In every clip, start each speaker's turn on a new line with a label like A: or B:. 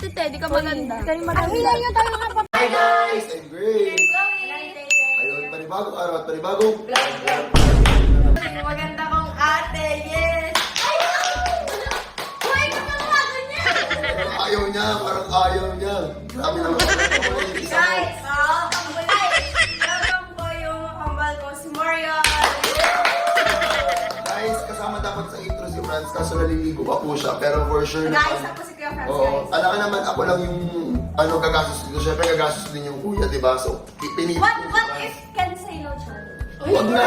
A: ate Te, di ka maganda.
B: Ang ingay nyo tayo nga pa.
C: Hi guys! I'm great! Ayun, panibagong araw at panibagong vlog.
A: Maganda kong ate, yes!
C: Ayaw niya, parang ayaw niya. Grabe naman.
A: Guys, welcome po yung kambal ko, si Marian.
C: Guys, kasama dapat sa intro si Franz, kaso naliligo pa po siya. Pero for sure
A: Guys,
C: naman.
A: ako si Kuya Franz,
C: Oo,
A: guys.
C: alam ka naman, ako lang yung gagastos dito. Siyempre, gagastos din yung kuya, diba? So, pinili
A: What
C: ko si Franz.
A: if can say no, Charlie?
C: Huwag na!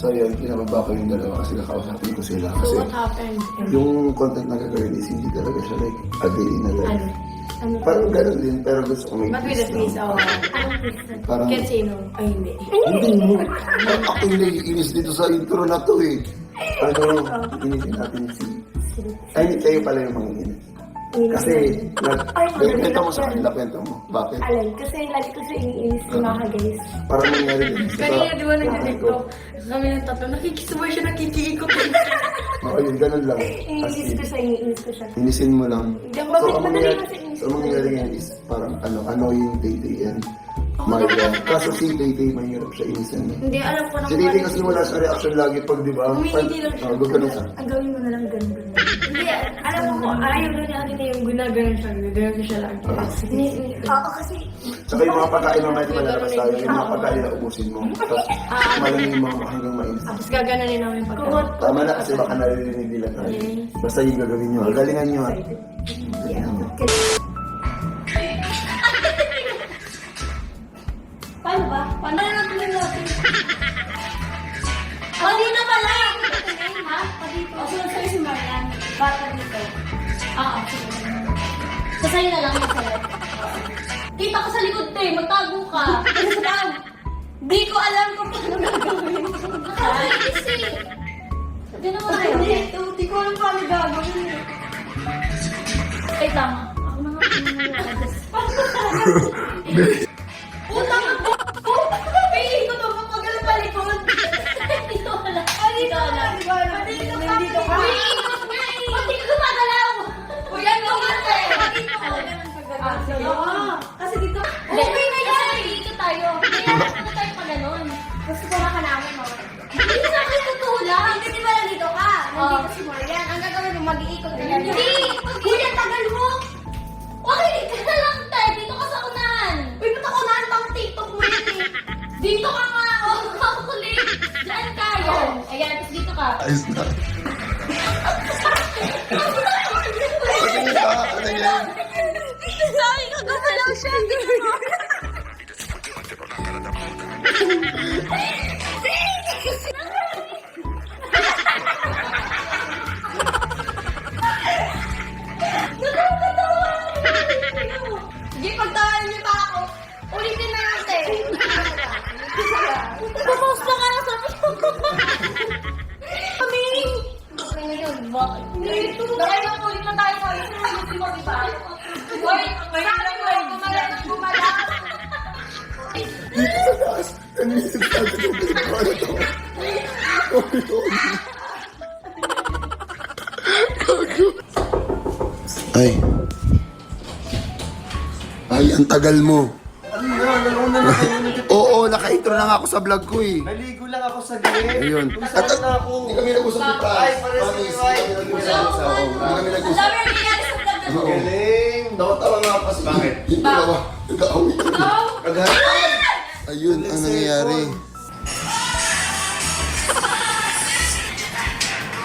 C: So yun, pinababa ko yung dalawa kasi kakausapin ko sila. Kasi
B: So what happened?
C: yung content na gagawin is hindi talaga siya like a day in a life.
B: Ano?
C: Parang ganun din, pero gusto ko may
B: But with a twist, oh. Anong twist?
C: Parang-
B: Can't say no. Ay, hindi.
C: Hindi mo. Ako yung naiinis dito sa intro na to eh. Inisin natin si... Ay, kayo pala yung mga inis. Kasi, kwento mo sa kanila, kwento mo. Bakit?
B: Alam, kasi lagi ko sa iniinis si Maka, guys.
C: Parang nangyari din.
B: Kanina, di ba nag-tiktok? Kami ng tatlo, nakikisabay siya, nakikiikot.
C: Oo, yun, ganun lang. As
B: Iniinis
C: in,
B: ko siya, iniinis ko siya.
C: inisin mo lang.
B: Bakit
C: ang
B: madali
C: mangyari-
B: kasi inisin
C: so, ang mangyari yan is parang annoying Tay-Tay and Maria. Kaso si Tay-Tay, mahirap siya inisin.
B: Hindi, alam ko na
C: Si Tay-Tay kasi wala sa reaction lagi pag, di ba?
B: Humihindi lang siya.
C: Gagano siya.
B: Ang gawin mo na lang ganun. Hindi, alam mo ko, ayaw na niya kanina yung ginaganon siya. Gagano'n ko siya lagi. Oo, kasi...
C: Saka yung mga pagkain mamaya di malalakas tayo, yung mga pagkain na ubusin mo. Tapos malamig yung mga hanggang mainis.
B: Tapos gaganonin namin pagkain.
C: Tama na kasi baka naririnig nila tayo. Basta yung gagawin nyo. Galingan nyo ha.
A: Paano ba? Paano na natin natin? Dito pala! Ha? Dito. O, sunod sa'yo si Marian. Bata dito. Oo, sige. So, sa'yo na lang yung sa'yo. Kita ko sa likod, te. Magtago ka. Ano sa daan? Di ko alam kung paano gagawin. Nakakainis eh. Sabi naman tayo. Di ko alam paano gagawin. Ay, tama. Ako na nga. Utang ako! Piling ko to, kapag palikod. Dito wala. Dito wala. Dito ka. Dito ka. Pati ko gumagalaw. Uy, ano nga tayo? Dito ka. Kasi dito. Okay na yan. Dito tayo. Kaya ano tayo pa ganun? Gusto ko ka namin, mama. Hindi sa akin totoo lang. Hindi di ba nandito ka? Nandito si Marian. Ang gagawin mo, mag-iikot ka yan. Hindi! Kuya, tagal mo! Okay, ka na lang tayo. Dito ka sa unahan. Uy, ba't ako unahan pang TikTok mo yan eh? Dito ka nga. Oh, kakulit. Diyan ka. Yan. Ayan, tapos dito ka.
C: Ayos na. Ano yan? Ano yan?
A: Sabi ko, gumalaw siya. Sige, pagtawanan niyo pa ako. Ulitin na natin. Pupost na ka na sa Kami! Dito. Dahil lang ulit na tayo kayo. Ulitin mo, diba? Uy, may lang mo. Gumalaw.
C: Dito sa taas. Kanina sa taas. Ano to? Ay. Ay, ang tagal mo.
D: Ano yan? Naluna na kayo.
C: Oo, naka-intro na nga ako sa vlog ko eh.
D: Naligo lang ako sa gate.
C: Ayun.
D: At na ako.
C: Hindi kami nag-usap ni Franz.
D: Ay, pares
C: Promise,
D: ni Mike.
C: hindi kami nag-usap. Oo, hindi kami
A: Ang
C: nag-usap.
A: dami ang nangyari sa vlog na to.
C: Oo.
D: Galing.
C: Tawa-tawa nga ako kasi. Bakit? Yung dalawa. Nag-aaway kami. Nag-aaway. Ayun ang nangyayari.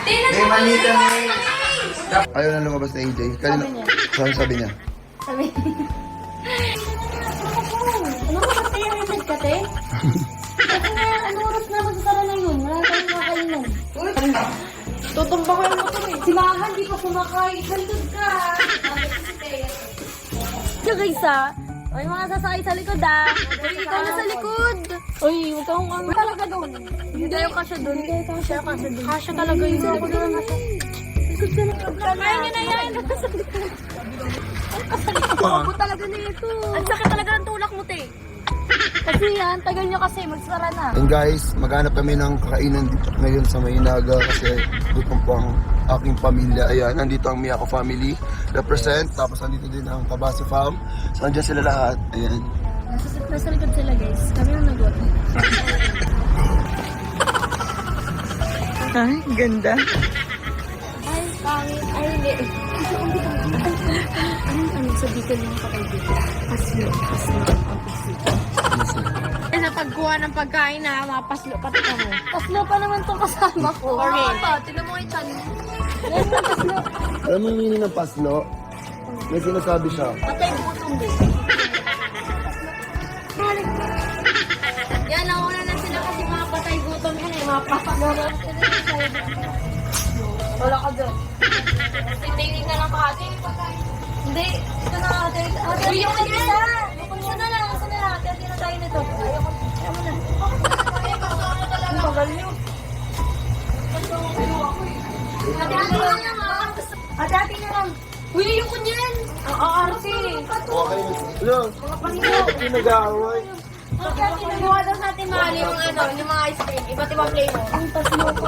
A: Tingnan
D: May
A: mo
D: manita
A: kanina.
D: ni...
C: Ayaw na lumabas na AJ. Kanina, saan sabi niya?
B: Ano ka kasi yung image ka, te? Kasi nga, ano oras na magsasara na yun? Wala tayong kakainan.
A: Tutumba ko yung motor eh.
B: Si Maka, hindi pa sumakay. Hantod ka.
A: Ito guys ah. Uy, mga sasakay sa likod ah. Uy, ikaw na sa likod. Uy, huwag kang ano talaga doon. Hindi tayo kasya doon. Kasya doon. Kasya talaga yun. Ako doon kasya. Likod ka na. Kaya nyo na yan. Ako talaga na ito. Ang sakit talaga ng tulak mo, te. Kasi yan, tagal nyo kasi. Magsara na.
C: And guys, maghanap kami ng kakainan dito ngayon sa Maynaga kasi gutom po ang aking pamilya. Ayan, nandito ang Miyako family represent. Tapos nandito din ang Tabase fam. So, nandiyan sila lahat. Ayan.
B: Nasa likod sila guys. Kami yung nag-work.
E: Ay, ganda.
B: Ay, pangit. Ay, hindi. Ano sa dito lang kakaibigan? Paslo.
E: Eh, napagkuha ng pagkain na, mapaslo pati ka mo.
B: Paslo pa naman tong kasama ko.
E: Tignan mo yung chan.
C: Alam mo yung meaning ng paslo? May sinasabi siya.
B: Patay gutom din.
E: Yan, nauna na sila kasi mga patay gutom yan eh, mga papagano. Wala ka doon. Titingin na lang pa ate. Hindi, ito na ate. Uy, yung isa! Isa na lang. Ate na tayo nito. Ayoko. Ayoko na. Ang bagal niyo.
B: Ate na lang.
E: Uy, yung kunyan! Ang aarte.
C: Hello? Hindi nag-aaway.
E: Nagawa daw sa atin mahal yung ano, yung mga ice cream. Iba't ibang flavor.
B: Ang paslo ko.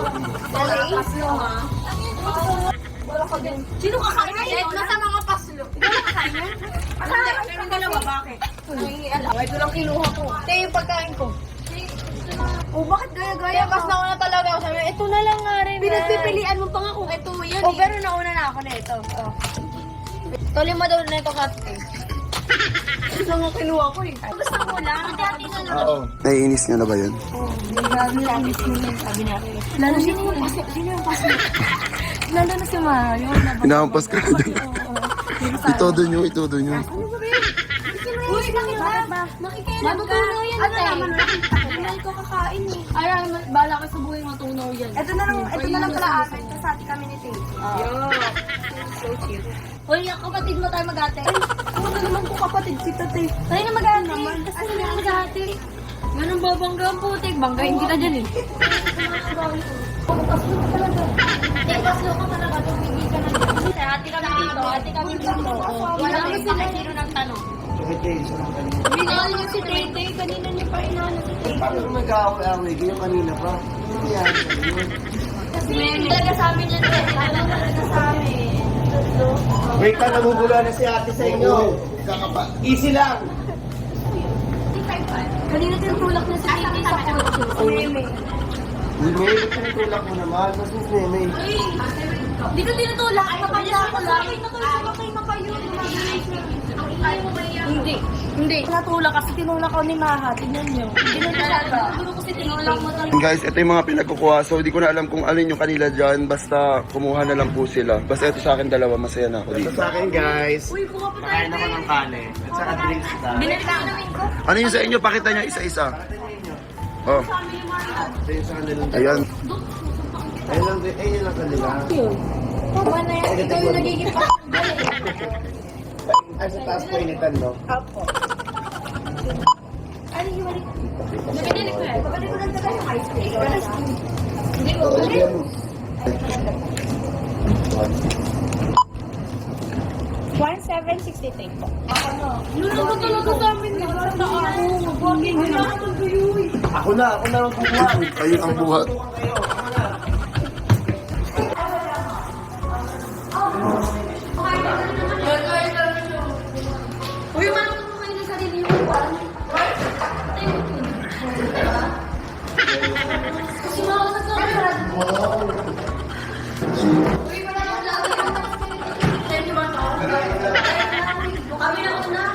E: Paslo ha? Wala ka din. Sino kakain yan? Nasa mga paslo. Ikaw na kakain yan? Hindi, pero dalawa. Bakit? Nangingialam. Ito lang kinuha ko. Ito yung pagkain ko. Oh, bakit gaya-gaya? Mas nauna talaga ako. Sabi, ito na lang nga rin. Pinagpipilian mo pa nga kung ito mo yan. Oh, pero nauna na ako na ito. Oh. Ito lima daw na ito kape. Ito nga kinuha ko eh. Gusto mo lang. Dati na lang.
C: Oo. Naiinis niya na ba yun?
B: Sabi natin. Lalo sino yung paslo? Lalo na si Mario.
C: Inahampas ka na din. Itodo nyo.
B: Uy, bakit ba? Nakikialam ka.
E: Matutunaw yan,
B: Ate,
E: ate.
B: hindi ko kakain eh.
E: Ay, bala ka sa buhay matunaw yan.
B: Ito na lang pala akin. Kasi ate kami ni Tay.
E: So cute. Hoy, kapatid mo tayo mag-ate.
B: Ako na naman ko kapatid si Tatay.
E: Tayo na mag-ate naman. Kasi na mag-ate. Ganun ba bangga ang putik? Banggain kita dyan eh.
B: Paslo ka talaga.
E: Paslo ka talaga. Tumigil ka na dyan. Ate kami dito. Wala kami sila sino ng tanong. Binahal niyo si Tete. Kanina niyo pa inaano si Tete.
C: Paano nag-aaway-aaway? Ganyan kanina pa. Hindi yan.
E: Kasi hindi talaga sa amin yan. Alam talaga sa amin.
D: Wait ka, namumula na si ate sa inyo.
C: Kakapa.
D: Easy lang.
B: Kanina tinutulak na si Titi sa kotse. Si Meme.
D: May, ba't tinutulak mo naman? Mas mas May.
B: Dito tinutulak. Ay, mapalya ko lang. Sakay na kayo. Hindi. Tinutulak kasi tinulak ko ni Maha. Tingnan nyo. Tinutulak ka. Puro ko si tinulak mo talaga.
C: Guys, ito yung mga pinagkukuha. So, di ko na alam kung alin yung kanila dyan. Basta, kumuha na lang po sila. Basta ito sa akin dalawa. Masaya na ako
D: Ito
C: dito.
D: sa akin, guys.
B: Uy, kuha pa tayo.
D: Kain ako ng kane. At saka drinks na.
B: Binalik na namin ko.
C: Ano yung sa inyo? Pakita niya isa-isa. Oh.
D: Ito yung sa kanila.
C: Ayan.
D: Ayun lang kanila.
B: Tama na yan. Ikaw yung nagiging
D: Ay, sa taas ko initan, no?
B: Apo. Ano yung balik? Nabinili ko yan. Pagkali ko lang tayo yung ice cream. Hindi ko.
C: Ayan.
B: 1763 po. Lulong ko talaga sa amin. Nagkata ako. Magwagin. Hinahatol ko yun.
D: Ako na ang kukuha.
C: Ayun ang buhat.
B: Uy, manong mo kayo na sarili yung upuan. Kasi makakasat sa akin. Uy, wala akong lagi. Thank you, Mato. Kami na una.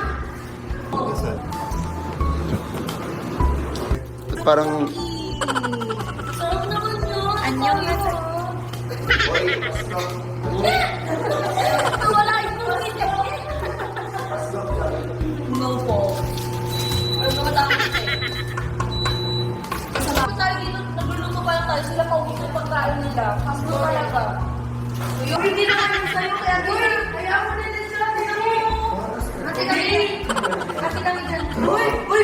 C: Parang,
B: Sarap naman yun.
E: Anyong yun.
B: Wala yung pumili.
E: No po.
B: Ano matapos eh. Sarap tayo dito. Nagluluto pa lang tayo. Sila pa uwi ng pagkain nila. Kaso talaga. Yung hindi na kami sa'yo. Kaya gawin. Kaya mo na din sila. Kasi kami dyan. Uy! Uy!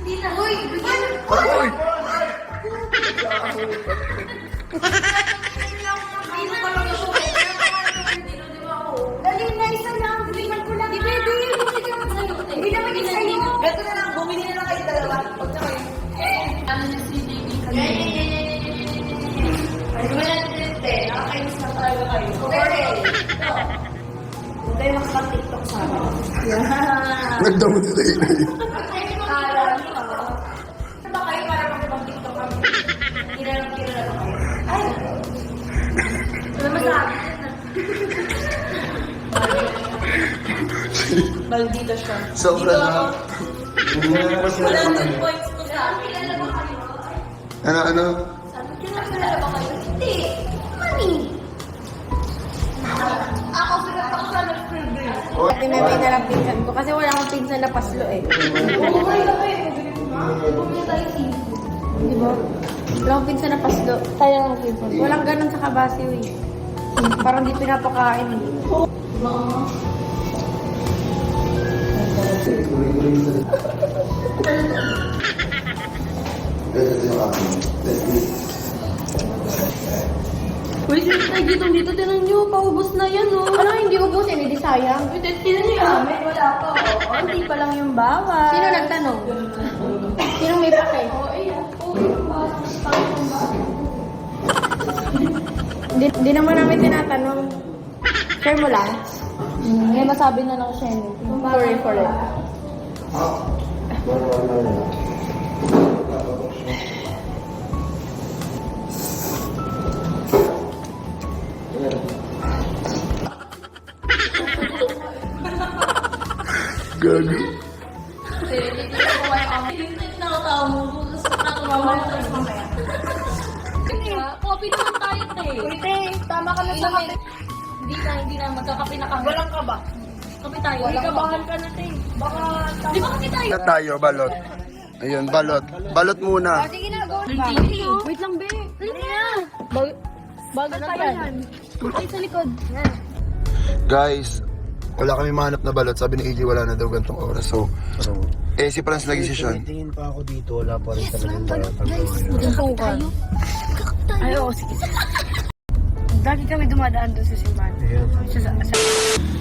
B: Hindi na. Uy! Bigyan.
C: Uy!
B: Dali na, isa lang. Bigyan ko lang. Di pwede. Hindi na maging sa'yo. Gato na lang. Bumili na lang kayo dalawa. Ano na si JB kanina? Ay, wala na din. Nakakainis na talaga kayo. Tayo nakaka-TikTok sa akin.
C: Nagdamot si Tay.
B: Kala niyo, ba kayo para makipag-TikTok kami? Kilala ba kayo? Ay! Ano masabi? Maldito siya.
C: Sobra na.
B: 100 points to sa akin. Kilala ba kayo?
C: Ano?
B: Sabi, kilala ba kayo? Hindi. Money. Ako sila pa sa nag-free.
E: Ate Meme na lang pinsan ko kasi wala akong pinsan na paslo eh. Di ba? Wala akong pinsan na paslo. Kaya ang pinsan. Walang ganun sa Kabasi eh. Parang di pinapakain eh.
C: Ito yung akin.
A: Uy, sino tayo dito? Tinan nyo, paubos na yan, oh.
E: Ano hindi ubusin? Hindi sayang.
A: Tinan nyo yan.
B: Wala pa.
A: Hindi pa lang yung bawal.
E: Sino nagtanong? Sino may pake? Hindi naman namin tinatanong. Share mo lang.
A: May masabi na lang siya, no?
E: Sorry for it.
C: Gago.
A: Copy naman tayo, te.
B: Uite, tama ka na sa kape.
A: Hindi na. Magkakape na kami.
B: Walang ka ba?
A: Kape tayo.
B: Walang kabahan ka na, te. Baka...
A: Di ba kape tayo?
C: Tayo, balot. Ayun, balot. Balot muna.
E: Sige na, go.
A: Wait lang, be. Dali na. Bagal pa yan. Tayo sa likod.
C: Guys, wala kami mahanap na balot. Sabi ni AJ wala na daw gantong oras. So, si Franz nag-desisyon.
D: Tingin pa ako dito, wala pa rin talagang
E: Ay, oo, sige. Lagi kami dumadaan doon sa simbahan.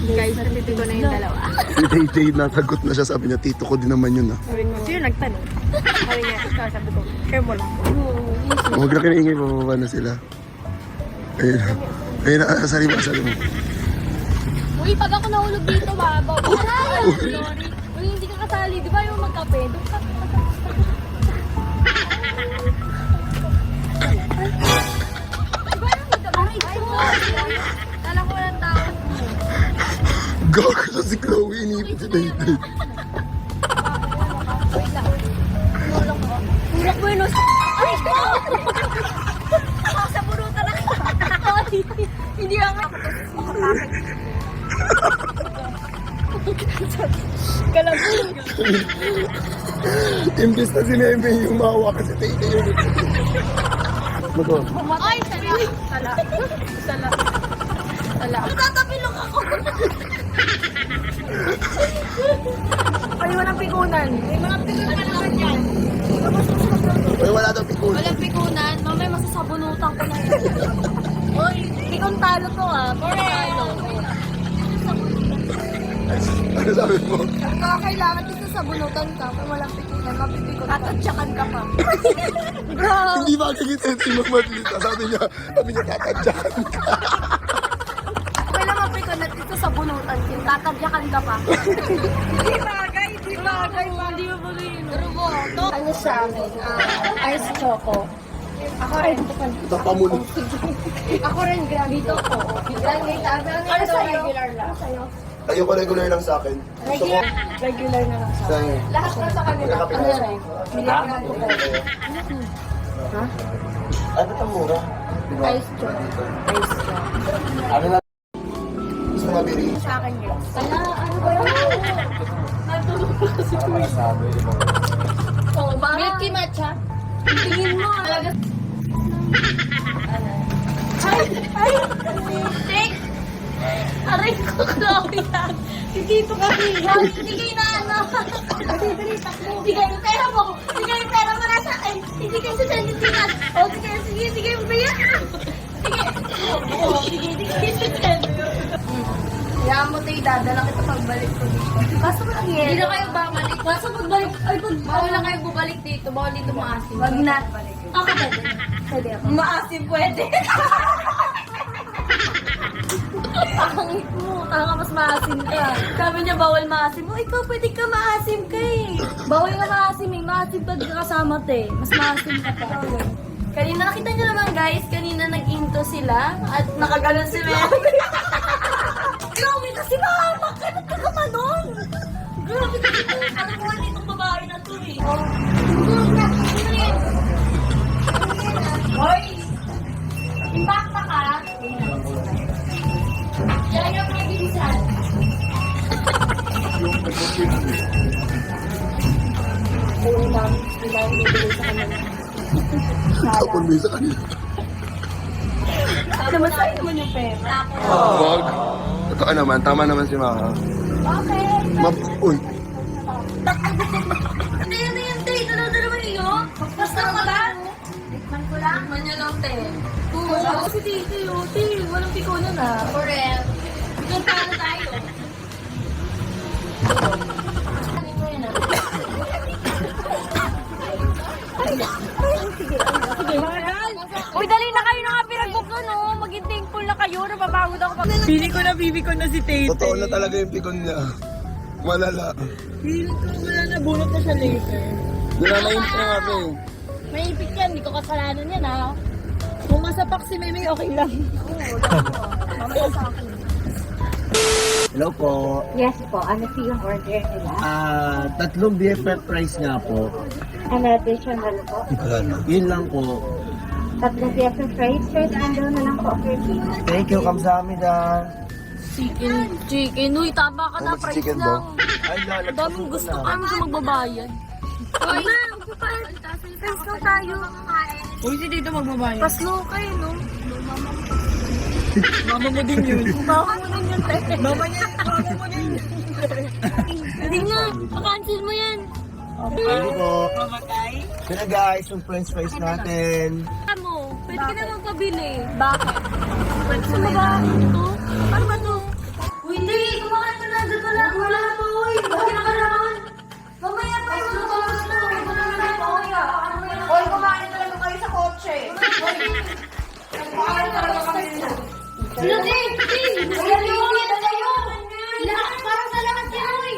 E: Guys, nandito ko na yung dalawa.
C: Si AJ nasagot na siya. Sabi niya, tito ko din naman yun.
E: Sabi ko, sino nagtanong? Sabi niya, ikaw, sabi ko, share mo lang.
C: Huwag na kinaingay, bababa na sila. Ayun. Ayun, asali mo.
A: Uy, pag ako nahulog dito, sorry. Uy, hindi ka kasali. Di ba yung magkape? Doon ka.
E: Alam ko ng tao.
C: Gago siya si Chloe, inipit si Dayday.
A: Tulak mo yun. Ay, ko!
E: Sa burutan na.
A: Hindi ako. Kalabog.
C: Imbis na si Meme yung mawa kasi Dayday yung Mago.
A: Ay, sala. Tatapilok ako.
E: Ay, walang pikunan.
A: May mga pikunan naman yan.
C: Ay, wala daw pikul.
A: Walang pikunan. Mamaya masasabunutan ko na yan. Uy, pikon talo to ah. Talo.
C: Ano sabi mo?
A: Kailangan dito sa bunutan ka. Kung walang pikunan, mapipikon ka. Tatadyakan ka pa. Bro!
C: Hindi makikita yung si Magmadlita. Sabi niya, tatadyakan ka.
A: Kung lang mapikunan dito sa bunutan, tatadyakan ka pa. Di bagay. Hindi mo bagay. Pero mo, to.
E: Ano siya? Ice choco. Ako rin.
C: Tapamunod.
E: Ako rin, grabe dito ko. Ano sa'yo? Regular lang.
C: Tayo ko regular lang sa akin.
E: Regular na lang.
C: Sa'yo.
E: Lahat na sa kanila.
C: Magkakape
E: Ano
C: na.
E: rin? Binigyan ko kayo.
C: Ay, ba't ang mura?
E: Ice choco. Ice choco.
C: Ano na? Gusto mabili?
E: Sa akin yun.
A: Kaya, ano ba yun? Natulog ko kasi kuya. Oh,
E: Milky matcha.
A: tingin mo. Ay! Tek! Aray ko, Claudia. Si Tito kasi. Sige na, ano. Dali, takbo. Sige yung pera mo. Sige yung pera mo nasa akin. Hindi kayo sa sentimental. O, sige, yung pera. Sige.
E: Kaya mo tayo dadala kita pagbalik ko dito.
A: Kaso lang yan.
E: Hindi na kayo babalik.
A: Kaso pagbalik,
E: Bawal na kayo bumalik dito. Bawal dito maasim.
A: Wag na. Ako pwede.
E: Pwede ako.
A: Maasim pwede.
B: Pangit mo, tanga mas maasim ka. Sabi niya bawal maasim mo, ikaw pwede ka maasim ka eh. Bawal ka maasim eh, maasim pag kasama te. Mas maasim ka pa. Kanina nakita niyo naman guys, kanina nag-into sila at nakagalan si Mary. Grabe kasi mahamak ka, ba't ka kamanon? Grabe kasi ito, parang buwan itong babae na to eh. Hoy! Impacta ka? Yan yung pag-ibisan.
C: Tapon mo sa kanila.
B: Namasay naman yung pera.
C: Wag. Totoo naman, tama naman si Maka.
B: Okay.
C: Uy,
B: Ano yan, te? Dalawa iyo? Basta ko lang. Tikman ko lang. Tikman niya lang, te. Oo, kasi tito yun. Te, walang piko na na.
E: Correct. Doon paano tayo?
B: Ano mo yun ah? Sige, mga gal. Uy, dali na kayo na nga pinag-book nun, oh. Maging thankful na kayo. Napapagod ako. Bibi ko na si Tate.
C: totoo na talaga yung pikon niya. Malala.
B: Feeling ko wala na bunot na siya later.
C: Nananayin na nga eh.
B: May ipik yan, hindi ko kasalanan yan ha. Kung masapak si Meme, okay lang. Mamaya sa akin.
D: Hello po.
F: Yes po, ano po yung order nila?
D: Tatlong BFF price nga po.
F: An additional po.
D: Yun lang po.
F: Tatlong BFF fries, first handle na lang po for tea.
D: Thank you, kamsamida.
B: Chicken. Uy, tama ka na,
C: How much
B: price
C: chicken
B: lang.
D: Ay, lalagyan
B: Daming
D: ko
B: gusto
D: na.
B: kami sa magbabayad. Uy, na, magbabayad. Price lang tayo. Uy, si Dito magbabayad. Paslo kayo, no? Mama mo din yun. Mama mo din yun, te. Mama mo din yun. Hindi nga, makancel mo yan.
D: Thank you po. Yun na guys, yung french fries natin.
B: Mo, pwede ka na magpabili. Bakit? Pwede sa babae ito? Ano ba ito? Uy, hindi! Kumakain ka na! Dito na! Wala na po, uy! Bakit na ka naman? Mamaya pa yung lutos na! Ito na naman po, uy!
E: Hoy, kumain talaga kayo sa kotse. Kumain talaga kami nila.
B: Ano, Dave?
E: Ayan yung kita kayo. Parang sa lahat yan, uy.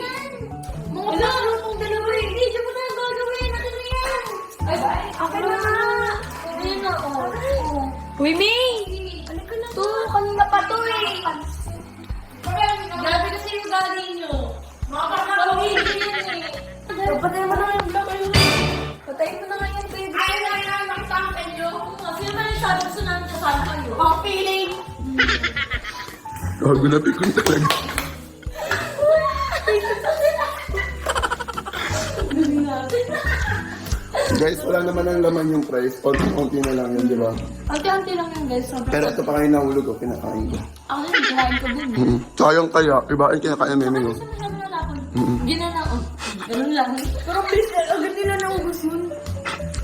B: Mga plano itong dalawa eh! Hindi, di mo na ang gagawin! Akin na yan!
E: Ay, bye.
B: Akin na! Ayan na, oh. Uy, May! Halika na to! Kanina pa to eh! Grabe kasi yung galing nyo. Makakakawin yan eh. Patayin mo na nga yung vlog kayo. Patayin mo na nga yung baby.
E: Ay, nakita kayo.
B: Kasi naman yung sabi ko namin sa saan kayo.
E: Oh, feeling.
C: Gago na pikon talaga. Guys, wala naman ang laman yung price. Konti-konti na lang yun, di ba?
B: Ante-ante lang yan guys. Sobrang
C: Pero ito pa kayo nahulog ko, kinakain ko.
B: ako rin, kumain ko din.
C: Sayang kaya, iba ang kinakain namin yun.
B: Kasi naman wala ko. Ginana ko. Ganun lang. Pero please, agad nila naubos yun.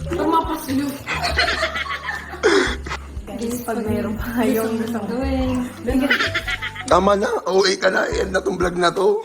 B: Tumapaslyo. Guys, pag mayroon pa kayong gawin.
C: Tama na, OA ka na, end na tong vlog na to.